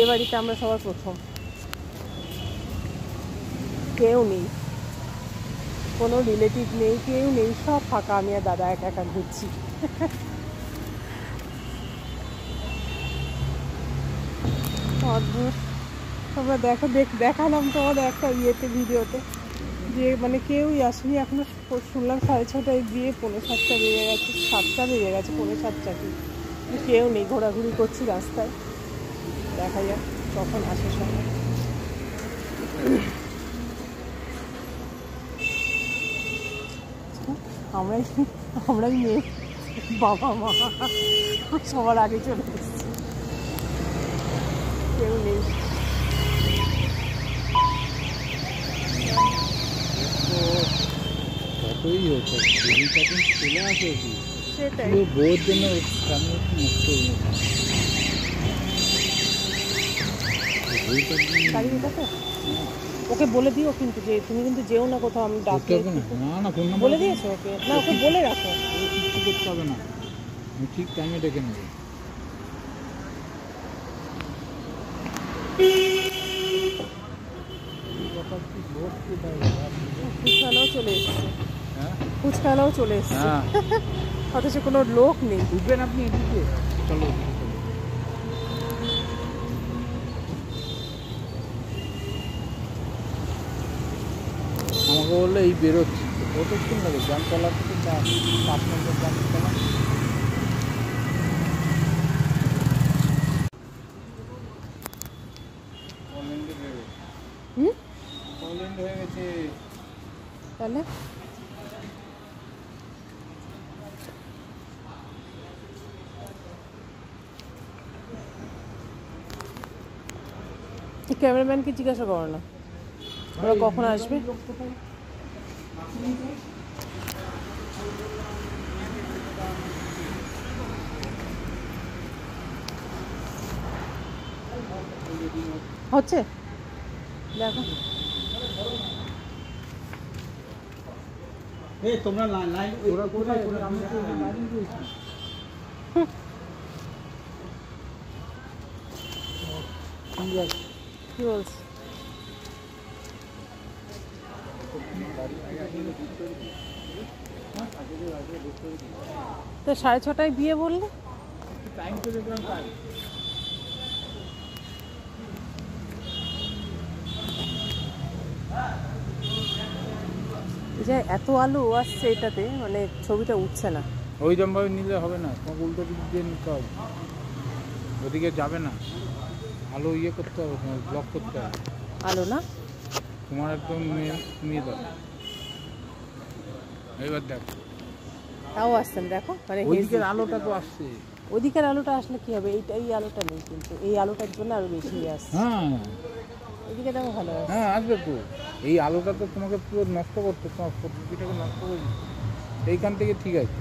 এ বাড়িতে আমরা সবার প্রথম, কেউ নেই, কোনো রিলেটিভ নেই, কেউ নেই, সব ফাঁকা। আমি আর দাদা একা একা ঘুরছি। অদ্ভুত। তোমরা দেখো, দেখালাম তোমাদের একটা ইয়েতে, ভিডিওতে, যে মানে কেউই আসেনি এখনো। শুনলাম 6:30টায় দিয়ে 6:45 বেজে গেছে, 7টা বেজে গেছে, 7:45 কি, কেউ নেই। ঘোরাঘুরি করছি রাস্তায়, দেখা যাক কখন আসে সময়। আমরাই মেয়ে, বাবা মা সবার আগে চলে এসেছি, কেউ নেই। কতই হচ্ছে যদি তখন চলে আসে কি সেটাই বউর জন্য সামনে মুক্ত ওকে বলে দিও কিন্তু, যে তুমি কিন্তু যেও না কোথাও, আমি ডাকতে না ফোন বলে দিয়েছো ওকে? না, ওকে বলে রাখো, কিছু করতে হবে না, আমি ঠিক টাইমে ডেকে নেবো। ফুচকালাও চলে এসছে, হ্যাঁ ফুচকালাও চলে এসছে, হ্যাঁ, অথচ কোনো লোক নেই। উঠবেন আপনি এদিকে, চলো আমাকে বললে এই বেরোচ্ছি, কতক্ষণ লাগে জামতলা থেকে 5 নম্বর জামতলা। হয়ে গেছে তাহলে ক্যামেরাম্যানকে জিজ্ঞাসা করো না ওরা কখন আসবে। হচ্ছে দেখো, তোমরা লাইন ওরা কোথায়, আমি তো লাইন দিয়েছি। কি বলছি, তো 6:30টায় বিয়ে বললে? টাইম তো দেখলাম তাই। যে এত আলো আসছে এটাতে, মানে ছবিটা উঠছে না। ওই জমভাবে নিলে হবে না, তোমাকে উল্টো দিক দিয়ে নিতে হবে, ওদিকে যাবে না, আলো ইয়ে করতে হবে, তোমার ব্লক করতে হবে। আলো না, তোমার একদম নিয়ে দাও। এবার দেখো, তাও আসছে না, দেখো মানে ওইদিকের আলোটা তো আসছে। ওদিকের আলোটা আসলে কি হবে, এই আলোটা নেই, কিন্তু এই আলোটার জন্য আরো বেশি আসছে। হ্যাঁ ওইদিকে দেখো ভালো আছে। হ্যাঁ আসবে তো, এই আলোটা তো তোমাকে পুরো নষ্ট করতে, তোমার প্রকৃতিটাকে নষ্ট করে দিচ্ছে, এইখান থেকে ঠিক আছে।